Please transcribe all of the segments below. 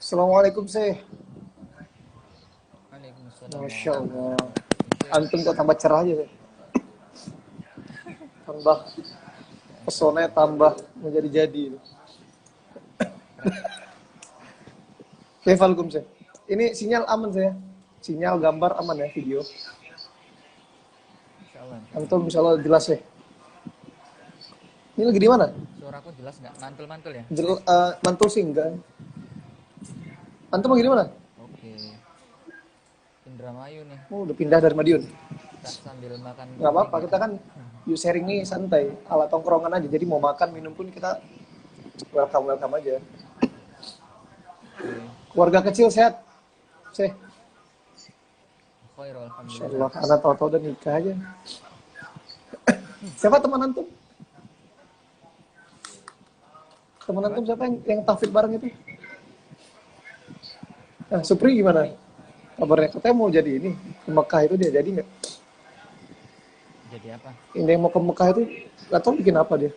Assalamualaikum sih. Waalaikumsalam Masya Allah. warahmatullahi wabarakatuh. Antum kok tambah cerah aja sih. Tambah Masya pesona Allah. tambah menjadi-jadi. Keren. Assalamualaikum sih. Ini sinyal aman saya. Sinyal gambar aman ya video. Insya Allah, insya Allah. Antum misalnya jelas ya. Ini lagi di mana? Suaraku jelas nggak? Mantul-mantul ya? Mantul sih enggak. Antum lagi di mana? Oke. Indramayu nih. Oh, udah pindah dari Madiun. Kita sambil makan Nggak kuning apa-apa, ya. kita kan sharing nih santai, ala tongkrongan aja. Jadi mau makan minum pun kita welcome aja. Oke. Keluarga kecil sehat. Sih. Khairul, Masya alhamdulillah. Allah, anak tahu-tahu udah nikah aja. Siapa teman antum? Teman antum siapa yang tafid bareng itu? Nah, Supri gimana? Supri. Kabarnya katanya mau jadi ini ke Mekah itu dia jadi nggak? Jadi apa? Ini yang mau ke Mekah itu nggak tahu bikin apa dia?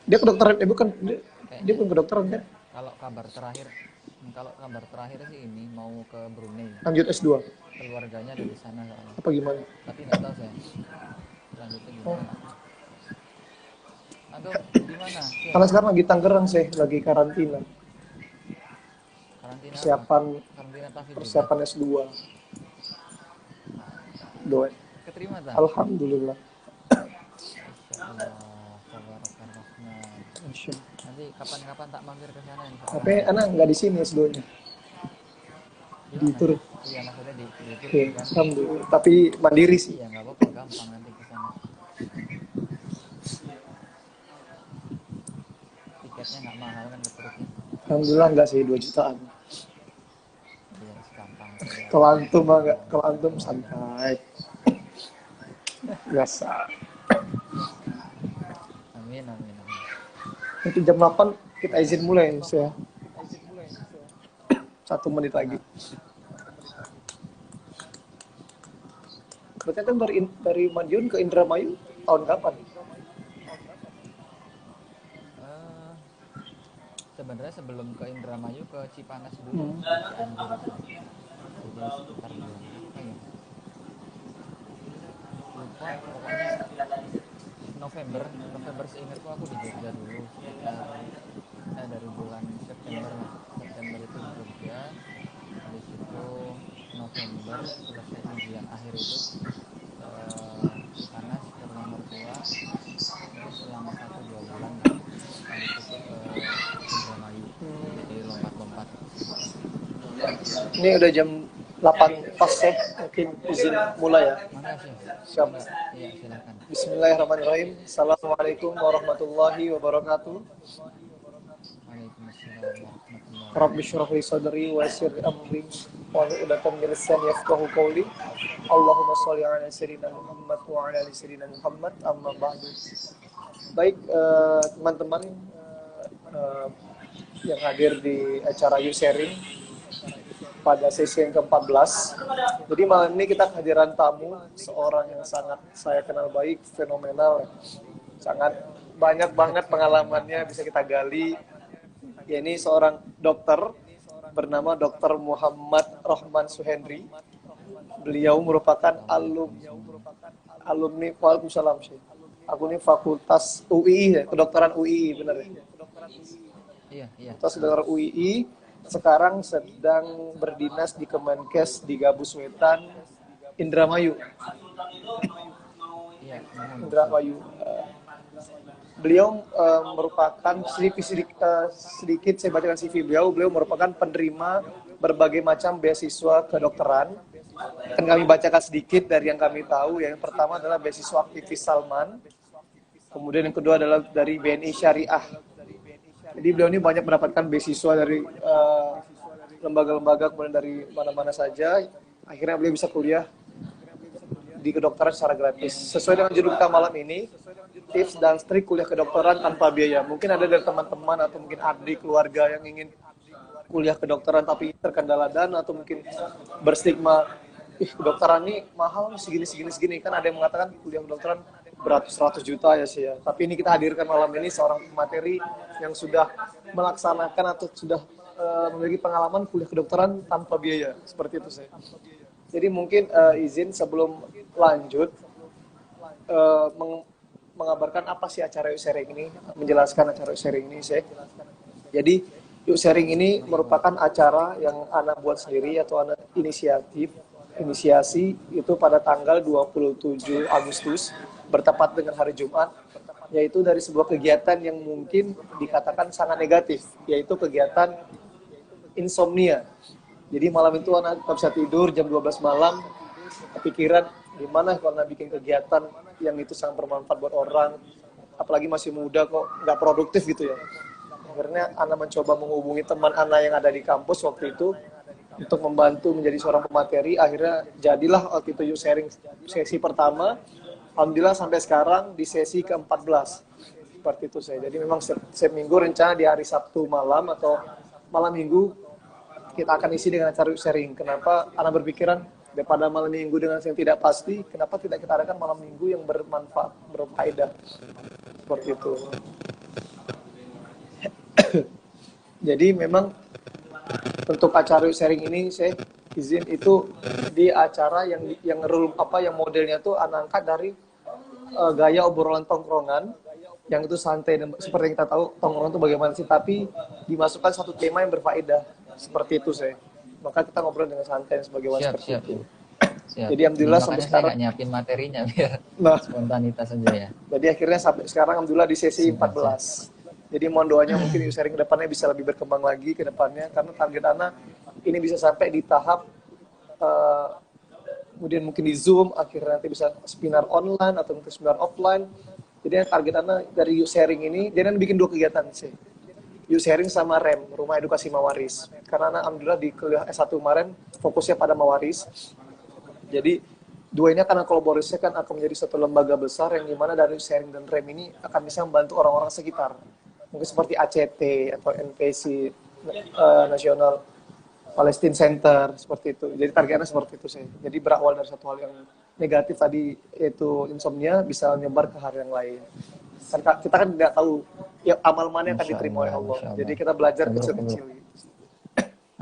Dia kedokteran, bukan dia Kayaknya bukan kedokteran kan? kalau kabar terakhir sih ini mau ke Brunei. Lanjut S2 Keluarganya ada di sana soalnya. apa gimana? Tapi nggak tahu saya. Selanjutnya Oh, gimana? Antum di mana? Sih. karena sekarang lagi Tangerang sih, lagi karantina, Karantina apa? persiapan Karantina Tafid juga. persiapan S2. Doa. Keterima tak? Alhamdulillah. Masya Allah, tabarakallah rahman. Masya Allah. Nanti kapan-kapan tak mampir ke sana insya Tapi Allah. anak nggak di sini S2-nya, Di di mana? Turki. Iya maksudnya di Turki Oke, kan? alhamdulillah. Tapi mandiri sih. Iya nggak apa-apa, gampang nanti ke sana. Tiketnya nggak mahal kan ke Turki? Alhamdulillah nggak sih 2 jutaan. Iya gampang saja. Kalau antum mah nggak, kalau antum santai. Biasa. Amin amin amin. Nanti jam 8 kita izin mulai saya. 1 menit lagi. Mana? Berarti kan dari Madiun ke Indramayu tahun kapan? Eh, Sebenarnya sebelum ke Indramayu ke Cipanas dulu, ke Cianjur itu. Jadi sekitar bulan apa ya? Lupa pokoknya November seingatku aku di Jogja dulu sekitar dari bulan September lah. September itu di Jogja, habis itu November selesai ujian akhir itu ke Cipanas ke rumah mertua, mungkin selama 1-2 bulan lah, habis itu ke Indramayu, jadi lompat-lompat. Ini udah jam 8 pas ya, mungkin izin mulai ya. Mana sih? Siap. Iya silakan. Bismillahirrahmanirrahim. Assalamualaikum warahmatullahi wabarakatuh. Waalaikumsalam warahmatullahi Rabbi wabarakatuh. syrah li sadri wa yassir li amri wahlul 'uqdatam min lisani yafqahu qawli. Allahumma shalli ala sayyidina Muhammad wa ala ali sayyidina Muhammad, amma ba'du. Baik, teman-teman eh, yang hadir di acara You Sharing pada sesi yang ke-14. Jadi malam ini kita kehadiran tamu, seorang yang sangat saya kenal baik, fenomenal, sangat banyak banget pengalamannya bisa kita gali. Ya, ini seorang dokter bernama Dr. Muhammad Rahman Suhendri. Beliau merupakan alumni Waalaikumsalam, Syekh. Alumni Fakultas UII ya, kedokteran UII, benar ya? Iya iya. Fakultas Kedokteran UII, sekarang sedang berdinas di Kemenkes di Gabus Wetan, Indramayu. Iya, mohon. Indramayu. Beliau merupakan sedikit saya bacakan CV beliau. Beliau merupakan penerima berbagai macam beasiswa kedokteran. Akan kami bacakan sedikit dari yang kami tahu. Yang pertama adalah beasiswa aktivis Salman. Kemudian yang kedua adalah dari BNI Syariah. Jadi beliau ini banyak mendapatkan beasiswa dari lembaga-lembaga, kemudian dari mana-mana saja. Akhirnya beliau bisa kuliah di kedokteran secara gratis. Sesuai dengan judul kita malam ini, tips dan trik kuliah kedokteran tanpa biaya. Mungkin ada dari teman-teman atau mungkin adik keluarga yang ingin kuliah kedokteran tapi terkendala dana atau mungkin berstigma, kedokteran ini mahal segini. Kan ada yang mengatakan kuliah kedokteran beratus-ratus juta ya sih ya. Tapi ini kita hadirkan malam ini seorang materi yang sudah melaksanakan atau sudah memiliki pengalaman kuliah kedokteran tanpa biaya, seperti itu saya. Jadi mungkin izin sebelum lanjut mengabarkan apa sih acara Yuk Sharing ini, menjelaskan acara Yuk Sharing ini saya. Jadi Yuk Sharing ini merupakan acara yang anak buat sendiri atau anak inisiasi itu pada tanggal 27 Agustus bertepat dengan hari Jumat, yaitu dari sebuah kegiatan yang mungkin dikatakan sangat negatif, yaitu kegiatan insomnia. Jadi malam itu anak tak bisa tidur jam 12 malam, kepikiran gimana kalau bikin kegiatan yang itu sangat bermanfaat buat orang, apalagi masih muda kok nggak produktif gitu ya. Akhirnya anak mencoba menghubungi teman anak yang ada di kampus waktu itu untuk membantu menjadi seorang pemateri. Akhirnya jadilah waktu itu Yuk Sharing sesi pertama. Alhamdulillah sampai sekarang di sesi ke-14. Seperti itu saya. Jadi memang setiap minggu rencana di hari Sabtu malam atau malam minggu kita akan isi dengan acara Yuk Sharing. Kenapa anak berpikiran daripada malam minggu dengan yang tidak pasti, kenapa tidak kita adakan malam minggu yang bermanfaat, berfaedah. Seperti itu. Jadi memang untuk acara Yuk Sharing ini saya izin itu di acara yang modelnya tuh anak angkat dari gaya obrolan tongkrongan yang itu santai dan seperti yang kita tahu tongkrongan itu bagaimana sih, tapi dimasukkan satu tema yang berfaedah seperti itu saya. Maka kita ngobrol dengan santai sebagaimana seperti itu. Siap. Jadi alhamdulillah sampai sekarang saya nyiapin materinya biar nah, spontanitas saja ya. Jadi akhirnya sampai sekarang alhamdulillah di sesi 14. Jadi mohon doanya mungkin Yuk Sharing ke depannya bisa lebih berkembang lagi ke depannya, karena target anak ini bisa sampai di tahap kemudian mungkin di Zoom, akhirnya nanti bisa seminar online atau mungkin seminar offline. Jadi target anak dari Yuk Sharing ini, dia nanti bikin 2 kegiatan sih. Yuk Sharing sama REM, Rumah Edukasi Mawaris. Karena anak alhamdulillah di kuliah S1 kemarin fokusnya pada Mawaris. Jadi 2 ini akan kolaborasinya kan akan menjadi satu lembaga besar yang dimana dari Yuk Sharing dan REM ini akan bisa membantu orang-orang sekitar. Mungkin seperti ACT atau NPC, National Palestine Center, seperti itu. Jadi targetnya seperti itu sih. Jadi berawal dari satu hal yang negatif tadi, yaitu insomnia, bisa menyebar ke hal yang lain. Kan kita kan tidak tahu ya amal mana yang akan diterima oleh Allah. Jadi kita belajar kecil-kecil gitu.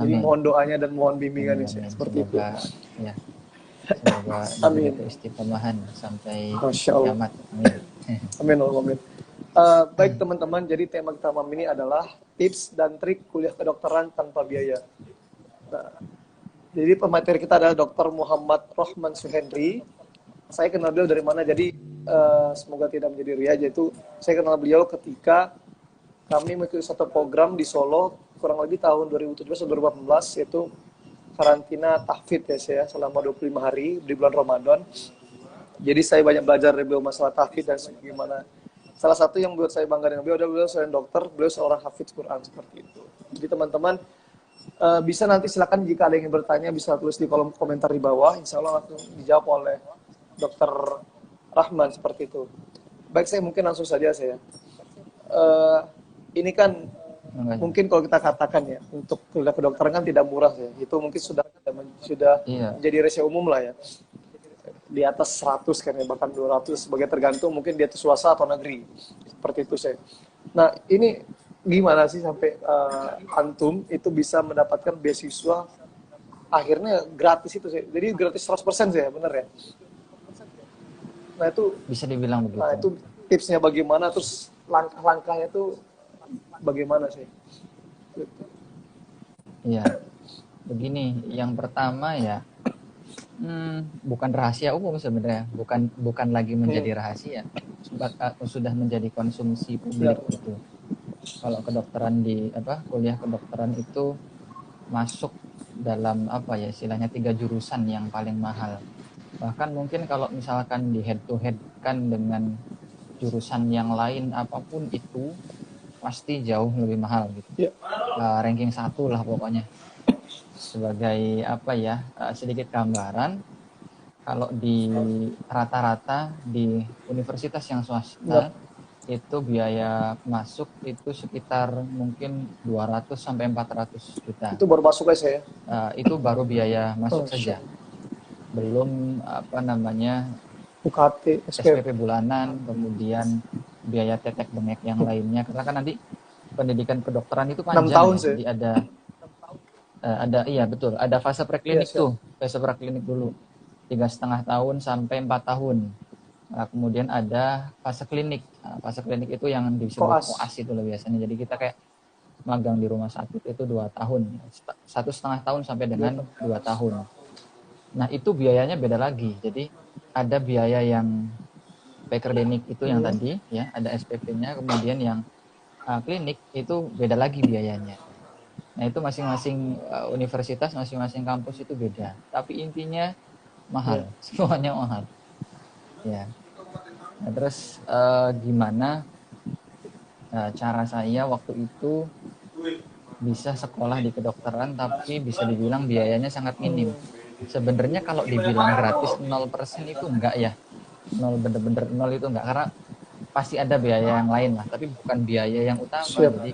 Jadi mohon doanya dan mohon bimbingannya sih. Seperti itu. Ya. Semoga diberi keistiqomahan sampai kiamat. Amin. Amin. Baik teman-teman, jadi tema kita malam ini adalah tips dan trik kuliah kedokteran tanpa biaya. Nah, jadi pemateri kita adalah Dr. Muhammad Rohman Suhendri. Saya kenal beliau dari mana? Jadi semoga tidak menjadi ria. Yaitu saya kenal beliau ketika kami mengikuti satu program di Solo kurang lebih tahun 2017 atau 2018, yaitu karantina tahfidz ya saya selama 25 hari di bulan Ramadan. Jadi saya banyak belajar dari beliau masalah tahfidz dan bagaimana. Salah satu yang buat saya bangga dengan beliau adalah beliau seorang dokter, beliau seorang hafidz Quran seperti itu. Jadi teman-teman bisa nanti silakan jika ada yang ingin bertanya bisa tulis di kolom komentar di bawah. Insya Allah langsung dijawab oleh Dr. Rahman seperti itu. Baik, saya mungkin langsung saja saya. Ini kan mungkin kalau kita katakan ya untuk kuliah kedokteran kan tidak murah ya. Itu mungkin sudah menjadi rahasia umum lah ya. Di atas 100 kan ya, bahkan 200 sebagai tergantung mungkin dia itu swasta atau negeri. Seperti itu saya. Nah, ini gimana sih sampai antum itu bisa mendapatkan beasiswa akhirnya gratis itu saya. Jadi gratis 100% saya, benar ya? Nah, itu bisa dibilang begitu. Nah, itu tipsnya bagaimana, terus langkah-langkahnya itu bagaimana sih? Iya. Begini, yang pertama ya bukan rahasia umum sebenarnya, bukan lagi menjadi rahasia, sudah menjadi konsumsi publik gitu. Kalau kedokteran kuliah kedokteran itu masuk dalam istilahnya 3 jurusan yang paling mahal. Bahkan mungkin kalau misalkan di head to head kan dengan jurusan yang lain apapun itu pasti jauh lebih mahal gitu. Ranking 1 lah pokoknya. Sebagai sedikit gambaran, kalau di rata-rata di universitas yang swasta itu biaya masuk itu sekitar mungkin 200 sampai 400 juta. Itu baru masuk aja ya? Itu baru biaya masuk saja. Belum UKT, SPP bulanan, kemudian biaya tetek bengek yang lainnya. Karena kan nanti pendidikan kedokteran itu panjang. 6 tahun ya. Jadi ada Ada, iya betul, ada fase Iya, preklinik siap. tuh, fase preklinik dulu 3,5 tahun sampai 4 tahun. Nah, kemudian ada fase klinik. Nah, fase klinik itu yang disebut Koas. koas itu loh biasanya. Jadi kita kayak magang di rumah sakit itu 2 tahun, 1,5 tahun sampai Dua dengan tahun. 2 tahun. Nah itu biayanya beda lagi. Jadi ada biaya yang preklinik itu yang Hmm. tadi ya, ada SPP-nya, kemudian yang klinik itu beda lagi biayanya. Nah itu masing-masing universitas, masing-masing kampus itu beda. Tapi intinya Iya. mahal, semuanya mahal. Ya. Nah, terus gimana cara saya waktu itu bisa sekolah di kedokteran tapi bisa dibilang biayanya sangat minim. Hmm. Sebenarnya kalau dibilang gratis 0% itu enggak ya. Nol bener-bener nol itu enggak, karena pasti ada biaya yang lain lah, tapi bukan biaya yang utama. Siap. Jadi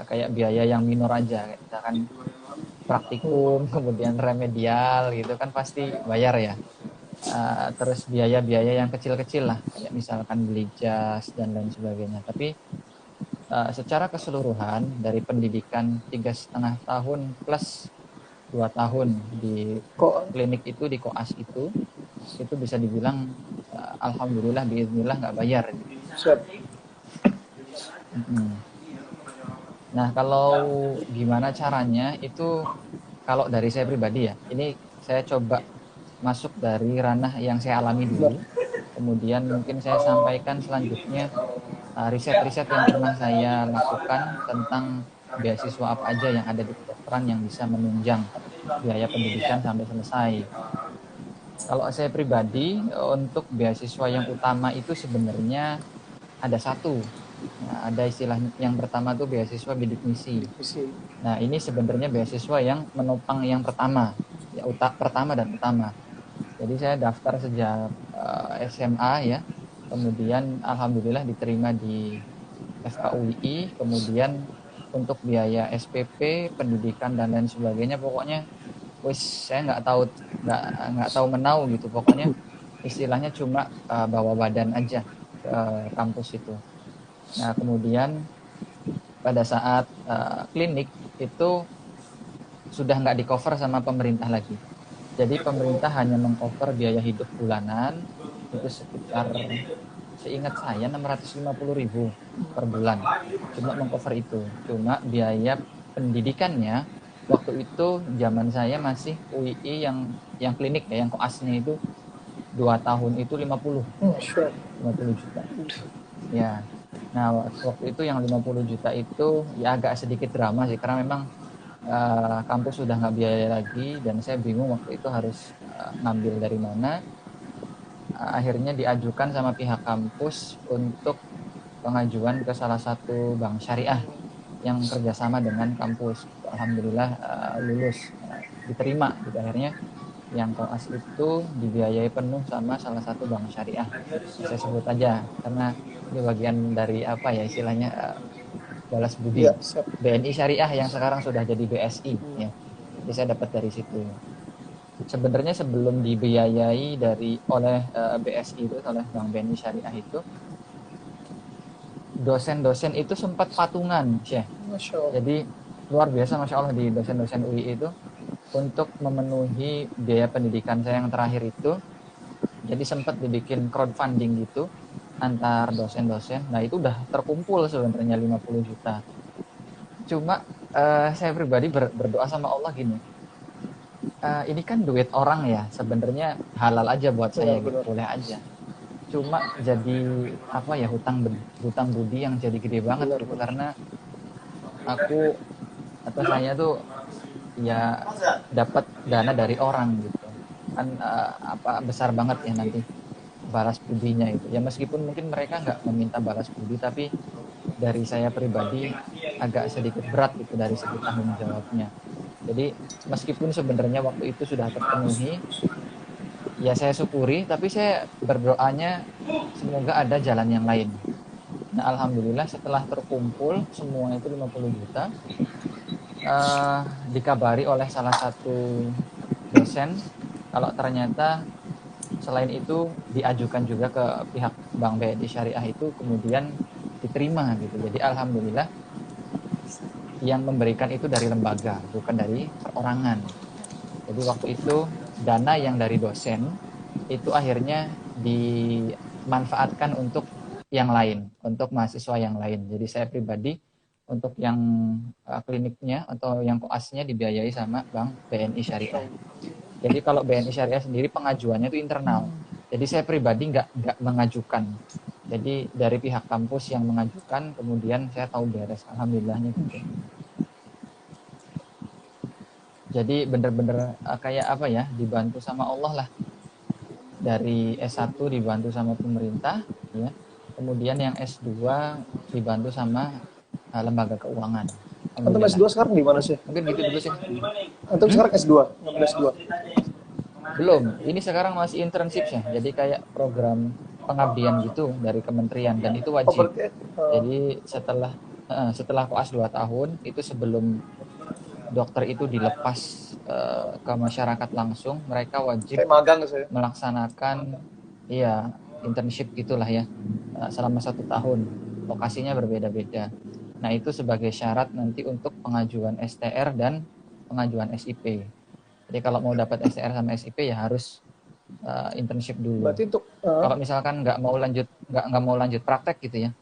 kayak biaya yang minor aja, kayak misalkan Hmm. praktikum, kemudian remedial gitu kan pasti bayar ya. Terus biaya-biaya yang kecil-kecil lah, kayak misalkan beli jas dan lain sebagainya. Tapi secara keseluruhan dari pendidikan 3,5 tahun plus 2 tahun di Kok klinik itu, di koas itu bisa dibilang alhamdulillah biiznillah nggak bayar gitu. siap. Nah kalau gimana caranya itu, kalau dari saya pribadi ya, ini saya coba masuk dari ranah yang saya alami Nah, dulu, kemudian mungkin saya sampaikan selanjutnya riset-riset yang pernah saya lakukan tentang beasiswa apa aja yang ada di kedokteran yang bisa menunjang biaya pendidikan sampai selesai. Kalau saya pribadi, untuk beasiswa yang utama itu sebenarnya ada satu. Nah, ada istilah yang pertama tuh beasiswa bidik misi. divisi. Nah, ini sebenarnya beasiswa yang menopang yang pertama, ya pertama dan utama. Jadi saya daftar sejak SMA ya, kemudian alhamdulillah diterima di FKUI, kemudian untuk biaya SPP, pendidikan dan lain sebagainya, pokoknya wis saya nggak tahu menau gitu, pokoknya istilahnya cuma bawa badan aja ke kampus itu. Nah kemudian pada saat klinik itu sudah nggak di cover sama pemerintah lagi. Jadi pemerintah hanya mengcover biaya hidup bulanan itu sekitar, seingat saya 650.000 per bulan. Cuma mengcover itu. Cuma biaya pendidikannya waktu itu zaman saya masih UII yang klinik ya, yang koasnya itu 2 tahun itu Siap. 50 juta. Ya. Nah, waktu itu yang 50 juta itu ya agak sedikit drama sih, karena memang kampus sudah nggak biaya lagi dan saya bingung waktu itu harus ngambil dari mana. Akhirnya diajukan sama pihak kampus untuk pengajuan ke salah satu bank syariah yang kerjasama dengan kampus. Alhamdulillah lulus, diterima gitu. Akhirnya yang koas itu dibiayai penuh sama salah satu bank syariah. Saya sebut aja karena ini bagian dari apa ya istilahnya, balas budi. Iya, siap. BNI Syariah yang sekarang sudah jadi BSI ya. Jadi saya dapat dari situ. Sebenarnya sebelum dibiayai oleh BSI itu, oleh Bank BNI Syariah itu, dosen-dosen itu sempat patungan, Syekh. Masya Allah. Jadi luar biasa Masya Allah di dosen-dosen UI itu untuk memenuhi biaya pendidikan saya yang terakhir itu. Jadi sempat dibikin crowdfunding gitu antar dosen-dosen. Nah itu udah terkumpul sebenarnya 50 juta. Cuma saya pribadi berdoa sama Allah gini, ini kan duit orang ya, sebenarnya halal aja buat saya gitu, Benar-benar. boleh aja. Cuma jadi apa ya, hutang budi yang jadi gede banget gitu, Benar-benar. karena aku atau saya tuh ya dapat dana dari orang gitu kan, apa besar banget ya nanti balas budinya itu ya, meskipun mungkin mereka nggak meminta balas budi, tapi dari saya pribadi agak sedikit berat gitu dari segi tanggung jawabnya. Jadi meskipun sebenarnya waktu itu sudah terpenuhi, ya saya syukuri, tapi saya berdoanya semoga ada jalan yang lain. Nah alhamdulillah setelah terkumpul semua itu 50 juta, dikabari oleh salah satu dosen kalau ternyata selain itu diajukan juga ke pihak Bank BNI Syariah itu, kemudian diterima gitu. Jadi alhamdulillah yang memberikan itu dari lembaga, bukan dari perorangan. Jadi waktu itu dana yang dari dosen itu akhirnya dimanfaatkan untuk yang lain, untuk mahasiswa yang lain. Jadi saya pribadi untuk yang kliniknya atau yang koasnya dibiayai sama Bank BNI Syariah. Jadi kalau BNI Syariah sendiri pengajuannya itu internal. Jadi saya pribadi nggak mengajukan. Jadi dari pihak kampus yang mengajukan, kemudian saya tahu beres. Alhamdulillahnya gitu. Jadi bener-bener kayak apa ya, dibantu sama Allah lah. Dari S1 dibantu sama pemerintah, ya. Kemudian yang S2 dibantu sama lembaga keuangan. Antum S2 sekarang di mana sih? Mungkin gitu dulu sih. Antum sekarang S2, ngambil S2. Belum, ini sekarang masih internship ya. Jadi kayak program pengabdian gitu dari kementerian dan itu wajib. Jadi setelah koas 2 tahun itu sebelum dokter itu dilepas ke masyarakat langsung, mereka wajib magang melaksanakan internship gitulah ya selama 1 tahun. Lokasinya berbeda-beda. Nah itu sebagai syarat nanti untuk pengajuan STR dan pengajuan SIP. Jadi kalau mau dapat STR sama SIP ya harus internship dulu. Berarti untuk kalau misalkan nggak mau lanjut praktek gitu ya,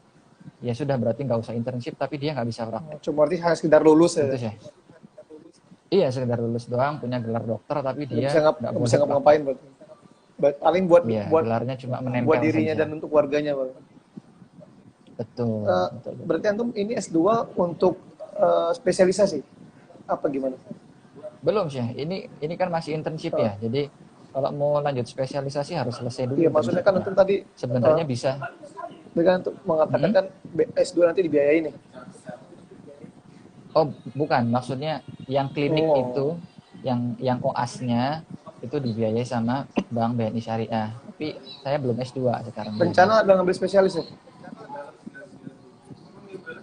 ya sudah berarti nggak usah internship tapi dia nggak bisa praktek. Cuma berarti hanya sekedar lulus ya. Gitu, iya sekedar lulus doang, punya gelar dokter tapi dia nggak bisa ngapain berarti. Paling buat gelarnya cuma menempel buat dirinya saja. Dan untuk warganya, Bang. Betul. Berarti antum ini S2 untuk spesialisasi apa gimana? Belum sih. Ini kan masih internship ya. Jadi kalau mau lanjut spesialisasi harus selesai dulu. Iya, maksudnya kan antum tadi sebenarnya bisa. Dengan untuk mengatakan kan S2 nanti dibiayai nih. Oh, bukan. Maksudnya yang klinik itu, yang koasnya itu dibiayai sama Bank BNI Syariah. Tapi saya belum S2 sekarang. Rencana ada ngambil spesialis ya?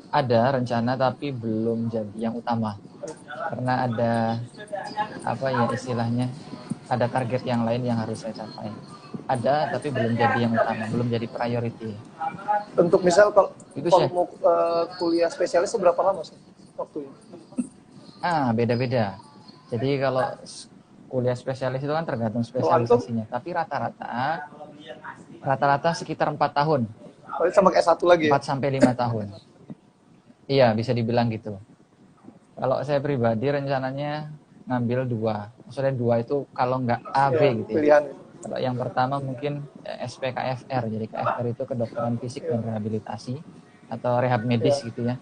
Ada rencana tapi belum jadi yang utama. Karena ada istilahnya, ada target yang lain yang harus saya capai. Ada tapi belum jadi yang utama, belum jadi priority. Untuk misal kalau mau kuliah spesialis berapa lama sih waktunya? Beda-beda. Jadi kalau kuliah spesialis itu kan tergantung spesialisasinya. Tapi rata-rata sekitar 4 tahun. Sama kayak S1 lagi 4 sampai 5 tahun. Iya, bisa dibilang gitu. Kalau saya pribadi rencananya ngambil 2. Maksudnya 2 itu kalau nggak A, B gitu ya. Pilihan. Kalau yang pertama mungkin SPKFR. Jadi KFR itu kedokteran fisik dan rehabilitasi atau rehab medis gitu ya.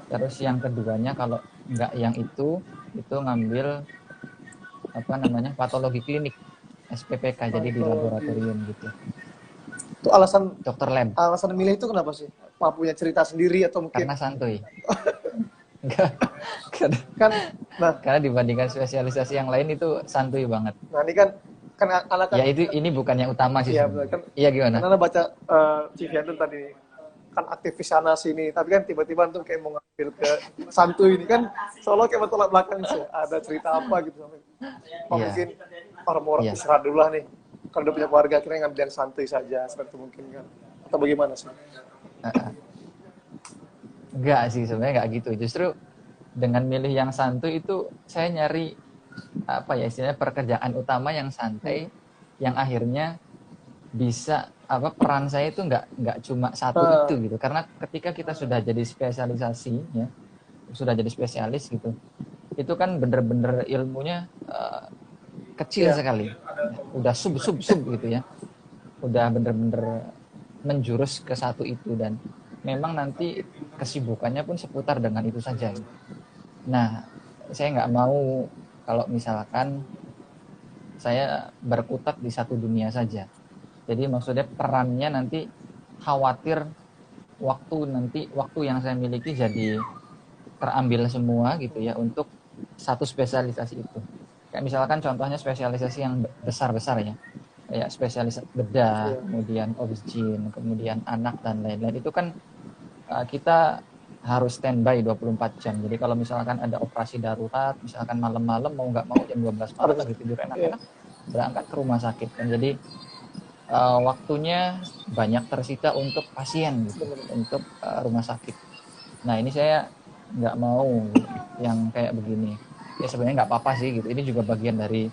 Terus yang keduanya kalau nggak yang itu ngambil patologi klinik, SPPK, jadi di laboratorium gitu. Itu alasan dokter lab. Alasan milih itu kenapa sih? Apa punya cerita sendiri atau mungkin karena santuy? Karena dibandingkan spesialisasi yang lain itu santuy banget. Nah ini kan anak ya ini bukan yang utama sih. Iya gimana? Karena baca CV itu tadi kan aktivis sana sini, tapi kan tiba-tiba tuh kayak mau ngambil ke santuy ini kan seolah kayak bertolak belakang sih. Ada cerita apa gitu sampai mungkin orang istirahat dulu lah nih. Kalau udah punya keluarga akhirnya ngambil yang santuy saja, seperti itu mungkin kan? Atau bagaimana sih? Enggak sih, sebenarnya enggak gitu. Justru dengan milih yang santuy itu saya nyari istilahnya pekerjaan utama yang santai, yang akhirnya bisa peran saya itu nggak cuma satu itu gitu. Karena ketika kita sudah jadi spesialisasi ya, sudah jadi spesialis gitu, itu kan bener-bener ilmunya kecil sekali, udah sub gitu ya, udah bener-bener menjurus ke satu itu dan memang nanti kesibukannya pun seputar dengan itu saja. Nah, saya nggak mau kalau misalkan saya berkutat di satu dunia saja. Jadi maksudnya perannya nanti khawatir waktu yang saya miliki jadi terambil semua gitu ya untuk satu spesialisasi itu. Kayak misalkan contohnya spesialisasi yang besar-besar ya. Kayak spesialis bedah, kemudian obsgin, kemudian anak dan lain-lain. Itu kan kita harus standby 24 jam. Jadi kalau misalkan ada operasi darurat, misalkan malam-malam mau nggak mau jam 12 malam lagi tidur enak-enak, berangkat ke rumah sakit. Dan jadi waktunya banyak tersita untuk pasien gitu, untuk rumah sakit. Nah ini saya nggak mau yang kayak begini. Ya sebenarnya nggak apa-apa sih gitu. Ini juga bagian dari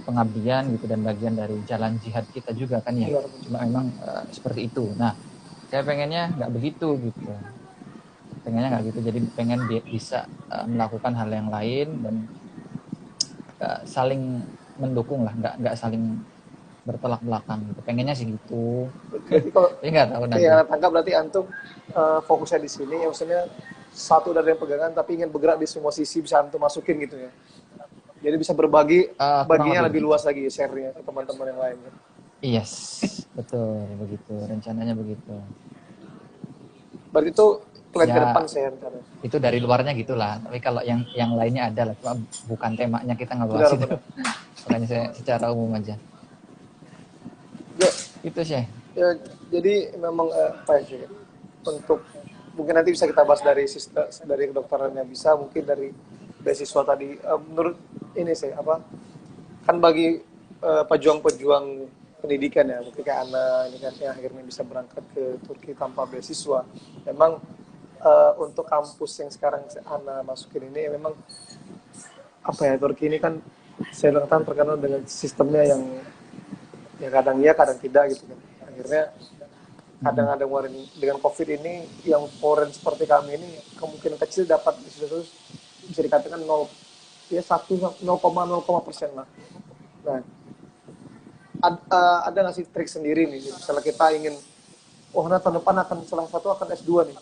pengabdian gitu dan bagian dari jalan jihad kita juga kan ya. Cuma memang seperti itu. Nah, saya pengennya nggak begitu gitu. Pengennya nggak gitu. Jadi pengen bisa melakukan hal yang lain dan saling mendukung lah, nggak saling bertolak belakang gitu. Pengennya sih gitu. Berarti kalau Tapi nggak tahu nanti. yang tangkap berarti antum fokusnya di sini, ya maksudnya satu dari yang pegangan tapi ingin bergerak di semua sisi bisa antum masukin gitu ya. Jadi bisa berbagi, Kurang baginya lebih lebih. luas lagi share-nya ke teman-teman yang lain. Yes, betul begitu. Rencananya begitu. Berarti itu plan ke Ya depan saya rencana. itu dari luarnya gitulah. Tapi kalau yang lainnya ada lah, cuma bukan temanya kita nggak bahas Benar, itu. benar. Makanya saya secara umum aja. Ya, Itu sih. ya, jadi memang apa ya sih, untuk mungkin nanti bisa kita bahas dari sistem dari kedokterannya, bisa mungkin dari beasiswa tadi. Menurut ini sih apa, kan bagi pejuang-pejuang pendidikan ya, mungkin kayak Ana ini kan yang akhirnya bisa berangkat ke Turki tanpa beasiswa. Memang untuk kampus yang sekarang Ana masukin ini memang apa ya, Turki ini kan saya katakan terkenal dengan sistemnya yang ya kadang iya kadang tidak gitu kan. Akhirnya kadang ada dengan COVID ini yang foreign seperti kami ini kemungkinan kecil dapat beasiswa, bisa dikatakan 0, ya 0,0% lah. Nah, ada nggak sih trik sendiri nih, misalnya kita ingin, nah tahun depan akan salah satu akan S2 nih,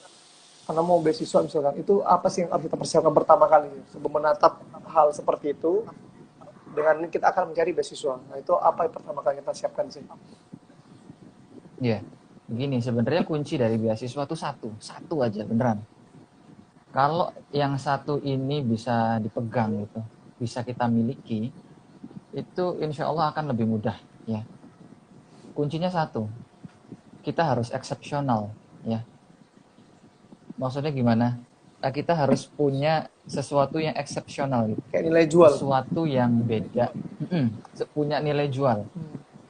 karena mau beasiswa misalkan, itu apa sih yang harus kita persiapkan pertama kali sebelum menatap hal seperti itu, dengan kita akan mencari beasiswa. Nah itu apa yang pertama kali kita siapkan sih? Ya, begini sebenarnya kunci dari beasiswa itu satu aja beneran. Kalau yang satu ini bisa dipegang gitu, bisa kita miliki, itu insya Allah akan lebih mudah ya. Kuncinya satu, kita harus eksepsional ya. Maksudnya gimana? Kita harus punya sesuatu yang eksepsional gitu. Kayak nilai jual. Sesuatu yang beda, punya nilai jual.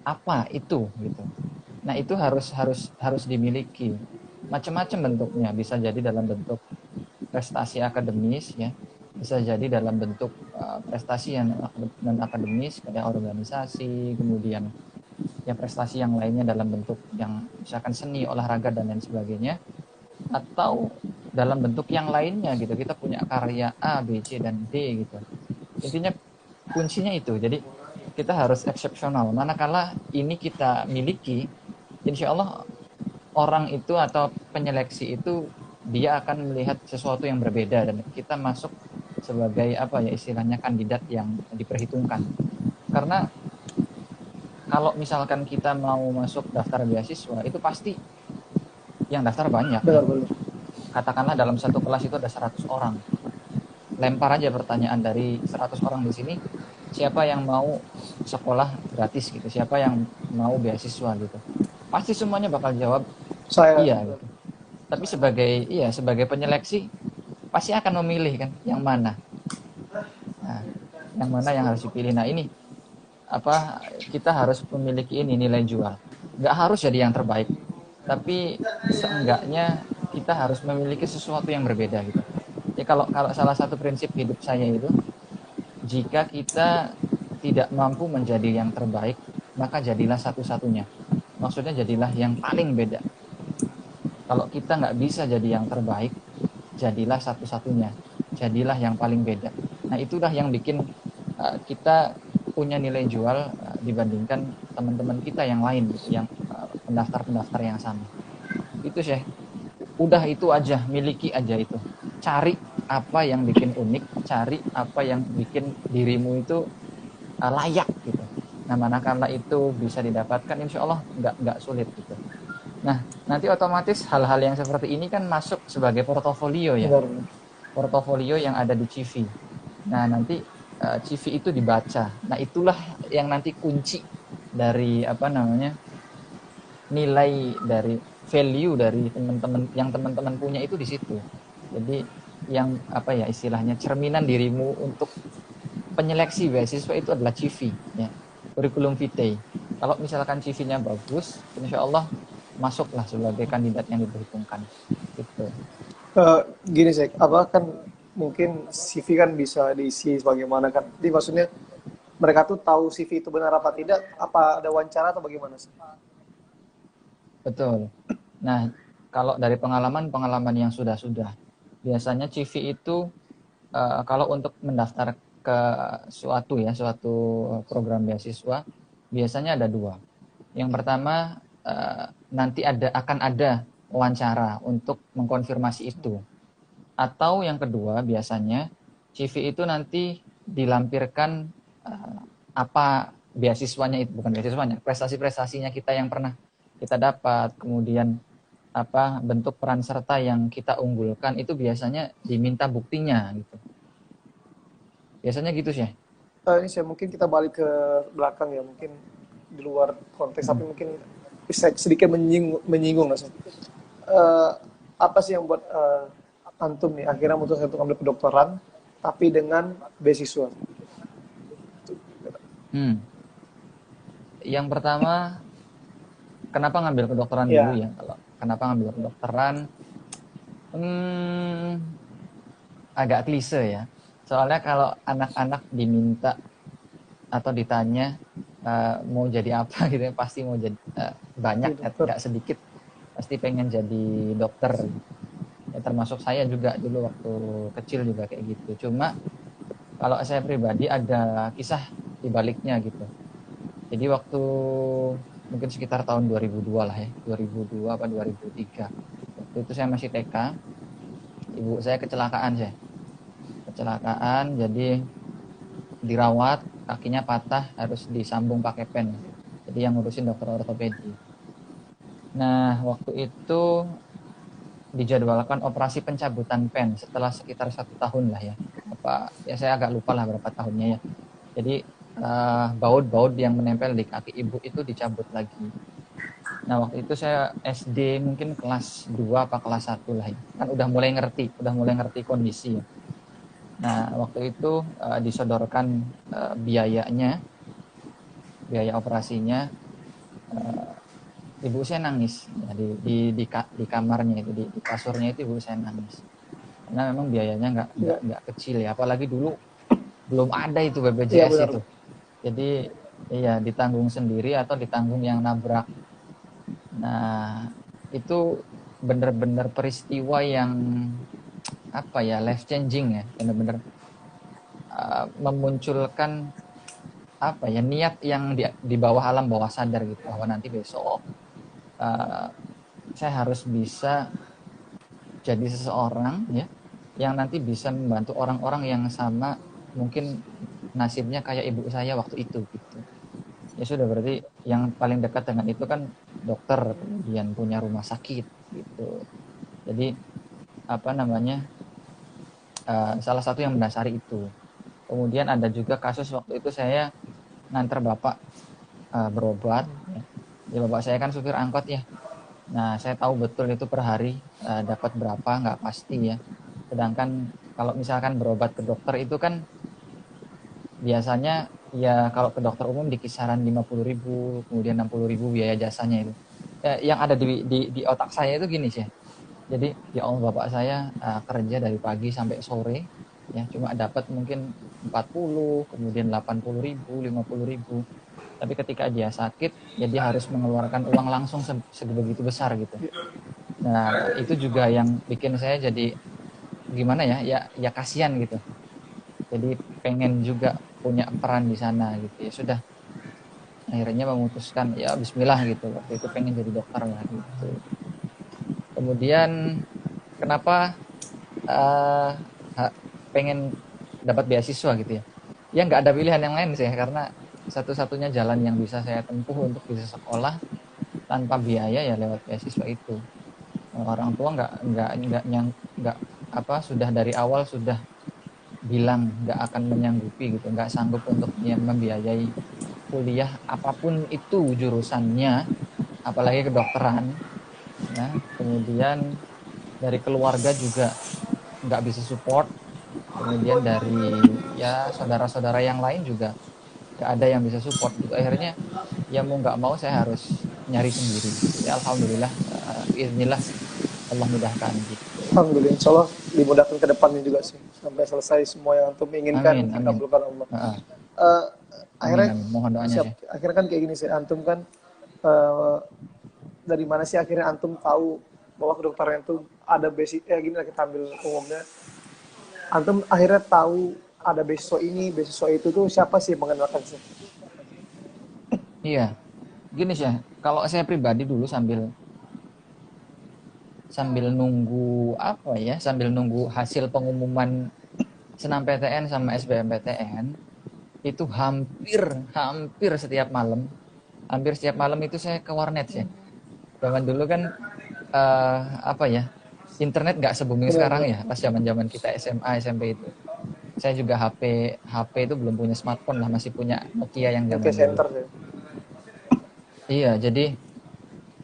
Apa itu gitu? Nah itu harus dimiliki. Macam-macam bentuknya, bisa jadi dalam bentuk prestasi akademis ya, bisa jadi dalam bentuk prestasi yang non akademis kayak organisasi, kemudian ya prestasi yang lainnya dalam bentuk yang misalkan seni, olahraga dan lain sebagainya, atau dalam bentuk yang lainnya gitu. Kita punya karya A, B, C dan D gitu. Intinya kuncinya itu. Jadi kita harus eksepsional. Manakala ini kita miliki, insya Allah orang itu atau penyeleksi itu dia akan melihat sesuatu yang berbeda dan kita masuk sebagai apa ya istilahnya kandidat yang diperhitungkan. Karena kalau misalkan kita mau masuk daftar beasiswa itu pasti yang daftar banyak. Benar. Katakanlah dalam satu kelas itu ada 100 orang. Lempar aja pertanyaan dari 100 orang di sini, siapa yang mau sekolah gratis gitu, siapa yang mau beasiswa gitu. Pasti semuanya bakal jawab Saya iya gitu. Tapi sebagai penyeleksi pasti akan memilih kan yang mana. Nah, yang mana yang harus dipilih. Nah, ini apa kita harus memiliki ini nilai jual. Nggak harus jadi yang terbaik, tapi seenggaknya kita harus memiliki sesuatu yang berbeda gitu. Ya kalau salah satu prinsip hidup saya itu, jika kita tidak mampu menjadi yang terbaik, maka jadilah satu-satunya. Maksudnya jadilah yang paling beda. Kalau kita nggak bisa jadi yang terbaik, jadilah satu-satunya. Jadilah yang paling beda. Nah itulah yang bikin kita punya nilai jual dibandingkan teman-teman kita yang lain gitu, yang pendaftar-pendaftar yang sama. Itu sih. Udah itu aja, miliki aja itu. Cari apa yang bikin unik, cari apa yang bikin dirimu itu layak gitu. Nah manakala itu bisa didapatkan, insya Allah nggak sulit gitu. Nah nanti otomatis hal-hal yang seperti ini kan masuk sebagai portofolio ya. Benar. Portofolio yang ada di CV. Nah nanti CV itu dibaca. Nah itulah yang nanti kunci dari apa namanya nilai dari value dari teman-teman punya itu di situ. Jadi yang apa ya istilahnya cerminan dirimu untuk penyeleksi beasiswa itu adalah CV ya, kurikulum vitae. Kalau misalkan CV-nya bagus, insya Allah masuklah sebagai kandidat yang diperhitungkan gitu. Gini sih, apa kan mungkin CV kan bisa diisi sebagaimana kan. Jadi maksudnya mereka tuh tahu CV itu benar apa tidak, apa ada wawancara atau bagaimana sih? Betul. Nah, kalau dari pengalaman-pengalaman yang sudah-sudah, biasanya CV itu kalau untuk mendaftar ke suatu program beasiswa, biasanya ada dua. Yang pertama, nanti akan ada wawancara untuk mengkonfirmasi itu. Atau yang kedua, biasanya CV itu nanti dilampirkan apa beasiswanya itu, bukan beasiswanya, prestasi-prestasinya kita yang pernah kita dapat, kemudian apa bentuk peran serta yang kita unggulkan, itu biasanya diminta buktinya gitu. Biasanya gitu sih. Ini saya mungkin kita balik ke belakang ya, mungkin di luar konteks, tapi mungkin bisa sedikit menyinggung nggak sih? Eh, apa sih yang buat antum nih akhirnya memutuskan untuk ambil kedokteran, tapi dengan beasiswa? Hmm. Yang pertama, kenapa ngambil kedokteran dulu Ya, ya? Kalau kenapa ngambil kedokteran? Hmm, agak klise ya. Soalnya kalau anak-anak diminta atau ditanya mau jadi apa gitu ya, pasti mau jadi banyak, jadi dokter. nggak sedikit pasti pengen jadi dokter. Ya, termasuk saya juga dulu waktu kecil juga kayak gitu. Cuma kalau saya pribadi ada kisah di baliknya gitu. Jadi waktu mungkin sekitar tahun 2002 lah ya, 2002 apa 2003. Waktu itu saya masih TK, ibu saya kecelakaan saya. Kecelakaan, jadi dirawat, kakinya patah, harus disambung pakai pen. Jadi yang ngurusin dokter ortopedi. Nah, waktu itu dijadwalkan operasi pencabutan pen setelah sekitar 1 tahun lah ya. Apa ya, saya agak lupa lah berapa tahunnya ya. Jadi baut-baut yang menempel di kaki ibu itu dicabut lagi. Nah, waktu itu saya SD mungkin kelas 2 apa kelas 1 lah ya. Kan udah mulai ngerti kondisi ya. Nah, waktu itu disodorkan biayanya, biaya operasinya. Ibu saya nangis ya, di kamarnya itu, di kasurnya itu ibu saya nangis. Karena memang biayanya Ya, nggak kecil ya, apalagi dulu belum ada itu iya BPJS benar. itu. Jadi iya ditanggung sendiri atau ditanggung yang nabrak. Nah, itu benar-benar peristiwa yang apa ya, life changing ya, benar-benar memunculkan apa ya, niat yang di bawah alam bawah sadar gitu, bahwa nanti besok uh, saya harus bisa jadi seseorang ya yang nanti bisa membantu orang-orang yang sama mungkin nasibnya kayak ibu saya waktu itu gitu. Ya sudah, berarti yang paling dekat dengan itu kan dokter, kemudian punya rumah sakit gitu. Jadi apa namanya, salah satu yang mendasari itu. Kemudian ada juga kasus waktu itu saya nganter bapak berobat ya. Ya, bapak saya kan supir angkot ya. Nah, saya tahu betul itu per hari dapat berapa, nggak pasti ya. Sedangkan kalau misalkan berobat ke dokter itu kan biasanya ya, kalau ke dokter umum di kisaran 50.000, kemudian 60.000 biaya jasanya itu. Yang ada di otak saya itu gini sih. Jadi ya Allah, bapak saya kerja dari pagi sampai sore ya, cuma dapat mungkin 40, kemudian 80.000, 50.000. Tapi ketika dia sakit, ya dia harus mengeluarkan uang langsung sebegitu besar gitu. Nah, itu juga yang bikin saya jadi gimana ya, ya kasihan gitu. Jadi pengen juga punya peran di sana gitu. Ya sudah, akhirnya memutuskan ya bismillah gitu. Waktu itu pengen jadi dokter lah gitu. Kemudian kenapa uh, pengen dapat beasiswa gitu ya? Ya nggak ada pilihan yang lain sih, karena satu-satunya jalan yang bisa saya tempuh untuk bisa sekolah tanpa biaya ya lewat beasiswa itu. Orang tua nggak apa, sudah dari awal sudah bilang nggak akan menyanggupi gitu, nggak sanggup untuk membiayai kuliah apapun itu jurusannya, apalagi kedokteran. Nah, kemudian dari keluarga juga nggak bisa support, kemudian dari ya saudara-saudara yang lain juga nggak ada yang bisa support gitu. Akhirnya ya mau nggak mau saya harus nyari sendiri gitu. Ya alhamdulillah, biiznillah Allah mudahkan gitu. Alhamdulillah, insya Allah dimudahkan ke depannya juga sih sampai selesai semua yang antum inginkan Amin, amin. dikabulkan Allah. Heeh. Eh, Amin, akhirnya amin. Mohon doanya sih. akhirnya kan kayak gini sih, antum kan eh, dari mana sih akhirnya antum tahu bahwa kedokteran itu ada basic gini lah, kita ambil umumnya, antum akhirnya tahu ada beasiswa ini beasiswa itu tuh siapa sih yang mengenalkan sih? Iya. Gini sih, kalau saya pribadi dulu sambil sambil nunggu apa ya, sambil nunggu hasil pengumuman senam PTN sama SBMPTN, itu hampir hampir setiap malam, hampir setiap malam itu saya ke warnet sih. Zaman dulu kan apa ya, internet nggak se-booming sekarang Benar-benar ya, pas zaman-zaman kita SMA SMP itu. Saya juga HP itu belum punya smartphone lah, masih punya Nokia yang Nokia zaman dulu. Center sih. Iya, jadi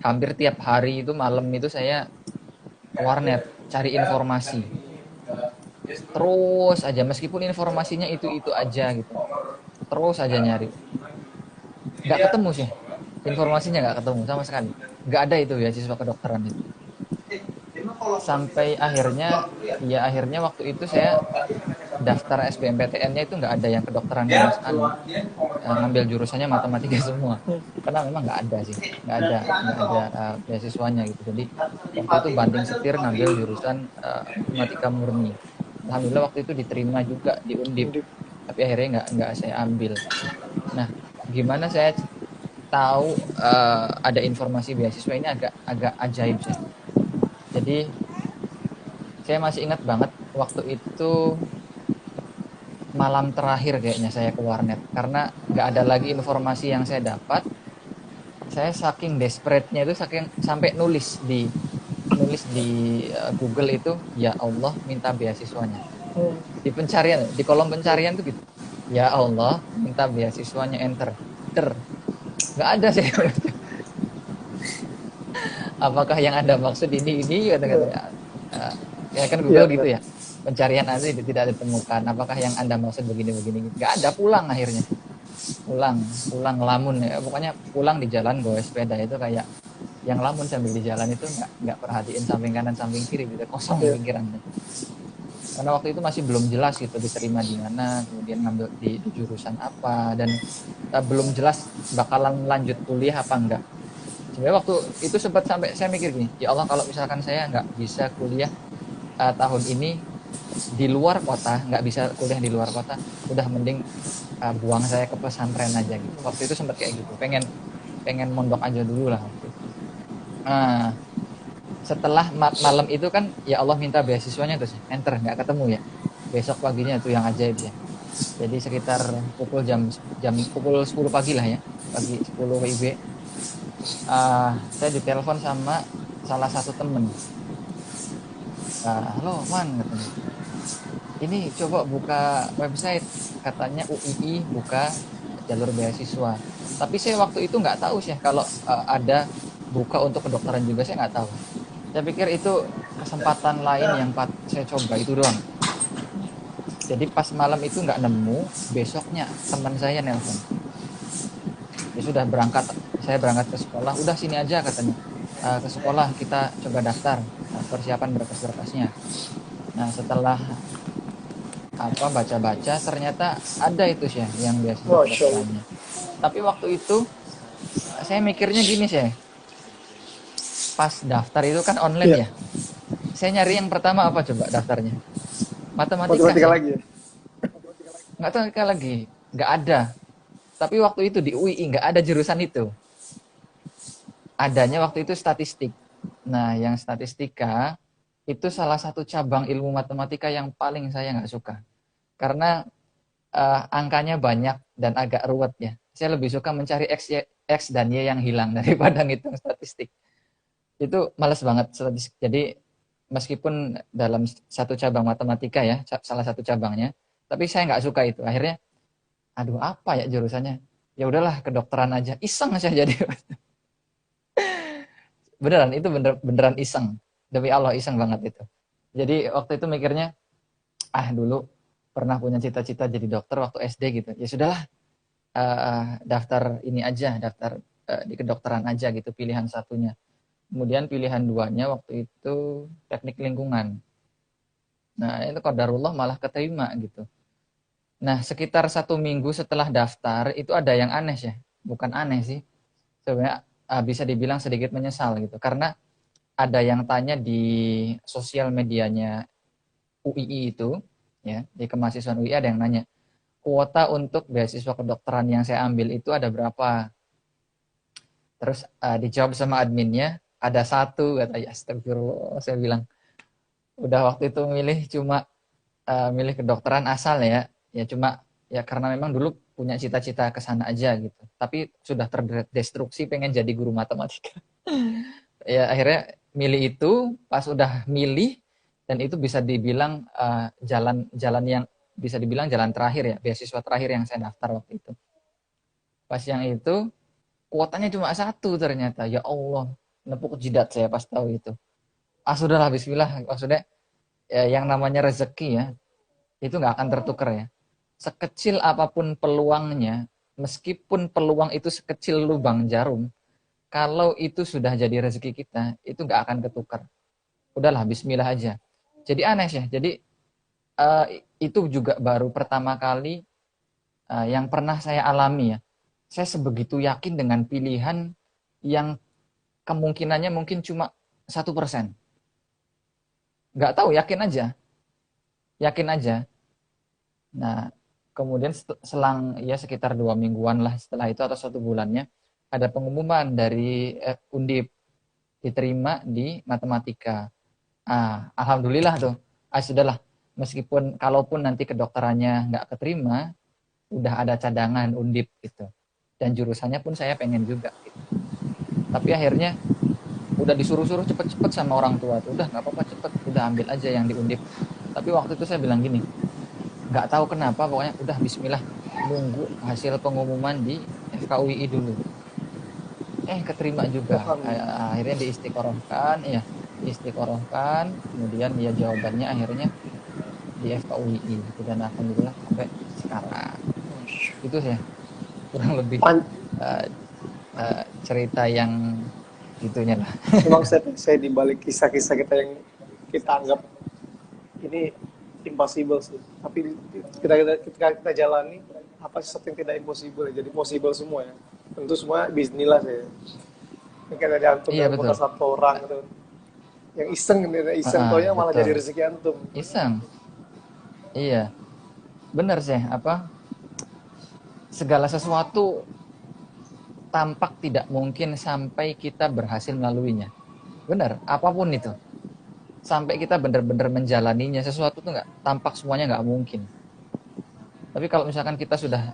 hampir tiap hari itu malam itu saya ke warnet cari informasi. Terus aja meskipun informasinya itu aja gitu. Terus aja nyari. Nggak ketemu sih. Informasinya nggak ketemu sama sekali. Nggak ada itu ya siswa kedokteran itu. Sampai akhirnya waktu itu saya daftar SBMPTN-nya itu nggak ada yang kedokteran mas ngambil jurusannya matematika semua, karena memang nggak ada sih, nggak ada beasiswanya gitu. Jadi waktu itu banding setir ngambil jurusan matematika murni. Alhamdulillah waktu itu diterima juga di Undip, tapi akhirnya nggak saya ambil. Nah, gimana saya tahu ada informasi beasiswa ini, agak agak ajaib sih. Jadi saya masih ingat banget waktu itu malam terakhir kayaknya saya ke warnet, karena nggak ada lagi informasi yang saya dapat. Saya saking desperate-nya itu, saking sampai nulis di Google itu, ya Allah minta beasiswanya. Di pencarian, di kolom pencarian tuh gitu, ya Allah minta beasiswanya, enter. Nggak ada sih. Apakah yang Anda maksud ini kata-kata ya kan Iya Google gitu benar. ya, pencarian Anda tidak ditemukan, apakah yang Anda maksud begini, nggak ada. Pulang akhirnya, pulang ngelamun ya, pokoknya pulang di jalan gue sepeda itu kayak yang lamun sambil di jalan itu, nggak perhatiin samping kanan samping kiri gitu, kosong Iya. pikirannya. Karena waktu itu masih belum jelas gitu diterima di mana, kemudian ngambil di jurusan apa, dan belum jelas bakalan lanjut kuliah apa enggak. Sebenarnya waktu itu sempat sampai saya mikir gini, ya Allah kalau misalkan saya nggak bisa kuliah tahun ini di luar kota, nggak bisa kuliah di luar kota, udah mending buang saya ke pesantren aja gitu. Waktu itu sempat kayak gitu, pengen mondok aja dulu lah waktu itu. Nah, setelah malam itu kan, ya Allah minta beasiswanya, terus enter, nggak ketemu ya. Besok paginya tuh yang ajaib ya. Jadi sekitar jam pukul 10 pagi lah ya, pagi 10 WIB, saya ditelepon sama salah satu temen. Halo man, katanya, ini coba buka website, katanya UII buka jalur beasiswa. Tapi saya waktu itu nggak tahu sih kalau ada buka untuk kedokteran juga, saya nggak tahu. Saya pikir itu kesempatan lain yang saya coba itu doang. Jadi pas malam itu nggak nemu, besoknya teman saya nelpon. Ya sudah, saya berangkat ke sekolah, udah sini aja katanya, ke sekolah kita coba daftar, persiapan berkas-berkasnya. Nah setelah baca-baca, ternyata ada itu sih yang beasiswa kedokterannya. Tapi waktu itu saya mikirnya gini sih, pas daftar itu kan online ya, saya nyari yang pertama apa coba daftarnya, matematika lagi ya? Matematika lagi, nggak ada. Tapi waktu itu di UII nggak ada jurusan itu, adanya waktu itu statistik. Nah yang statistika itu salah satu cabang ilmu matematika yang paling saya nggak suka, karena angkanya banyak dan agak ruwet ya. Saya lebih suka mencari X dan Y yang hilang daripada ngitung statistik. Itu males banget statistik. Jadi meskipun dalam satu cabang matematika ya, salah satu cabangnya, tapi saya nggak suka itu. Akhirnya, aduh apa ya jurusannya? Ya udahlah kedokteran aja. Iseng saya jadi. Beneran, itu beneran iseng. Demi Allah iseng banget itu. Jadi waktu itu mikirnya, dulu pernah punya cita-cita jadi dokter waktu SD gitu. Ya sudahlah, daftar ini aja, daftar di kedokteran aja gitu, pilihan satunya. Kemudian pilihan duanya waktu itu teknik lingkungan. Nah itu qadarullah malah keterima gitu. Nah sekitar 1 minggu setelah daftar itu ada yang aneh ya, bukan aneh sih sebenarnya, bisa dibilang sedikit menyesal gitu karena ada yang tanya di sosial medianya UII itu, ya di kemahasiswaan UI ada yang nanya kuota untuk beasiswa kedokteran yang saya ambil itu ada berapa. Terus dijawab sama adminnya ada satu, kata ya astagfirullah. Saya bilang udah waktu itu milih cuma milih kedokteran asal ya, ya cuma ya karena memang dulu punya cita-cita ke sana aja gitu. Tapi sudah terdestruksi pengen jadi guru matematika. Ya akhirnya milih itu, pas udah milih dan itu bisa dibilang jalan yang bisa dibilang jalan terakhir ya, beasiswa terakhir yang saya daftar waktu itu. Pas yang itu kuotanya cuma satu ternyata. Ya Allah, nepuk jidat saya pas tahu itu. Sudahlah bismillah, maksudnya ya, yang namanya rezeki ya, itu nggak akan tertukar ya. Sekecil apapun peluangnya, meskipun peluang itu sekecil lubang jarum, kalau itu sudah jadi rezeki kita, itu nggak akan ketukar. Udahlah, bismillah aja. Jadi aneh ya. Jadi itu juga baru pertama kali yang pernah saya alami ya. Saya sebegitu yakin dengan pilihan yang kemungkinannya mungkin cuma 1%. Nggak tahu, yakin aja. Yakin aja. Nah, kemudian selang ya sekitar 2 mingguan lah setelah itu atau 1 bulannya, ada pengumuman dari Undip diterima di matematika. Alhamdulillah tuh. Sudahlah, meskipun kalaupun nanti kedokterannya nggak keterima, udah ada cadangan Undip gitu. Dan jurusannya pun saya pengen juga gitu. Tapi akhirnya udah disuruh-suruh cepet-cepet sama orang tua tuh, udah nggak apa-apa cepet, udah ambil aja yang di Undip. Tapi waktu itu saya bilang gini, nggak tahu kenapa pokoknya udah bismillah, nunggu hasil pengumuman di FKUII dulu. Keterima juga. Akhirnya diistiqorohkan, ya diistiqorohkan, kemudian ya jawabannya akhirnya di FKUII gitu, dan alhamdulillah sampai sekarang. Itu sih kurang lebih cerita yang gitunya lah. Memang saya dibalik kisah-kisah kita yang kita anggap ini impossible sih, tapi ketika kita jalani apa sesuatu yang tidak impossible jadi possible semua ya. Tentu semua bismillah sih. Mungkin ada antum Iya, dalam betul. satu orang gitu yang iseng tonya malah Betul. jadi rezeki antum. Iseng. Iya, benar sih, apa segala sesuatu tampak tidak mungkin sampai kita berhasil melaluinya. Benar, apapun itu. Sampai kita benar-benar menjalaninya, sesuatu tuh nggak tampak semuanya nggak mungkin. Tapi kalau misalkan kita sudah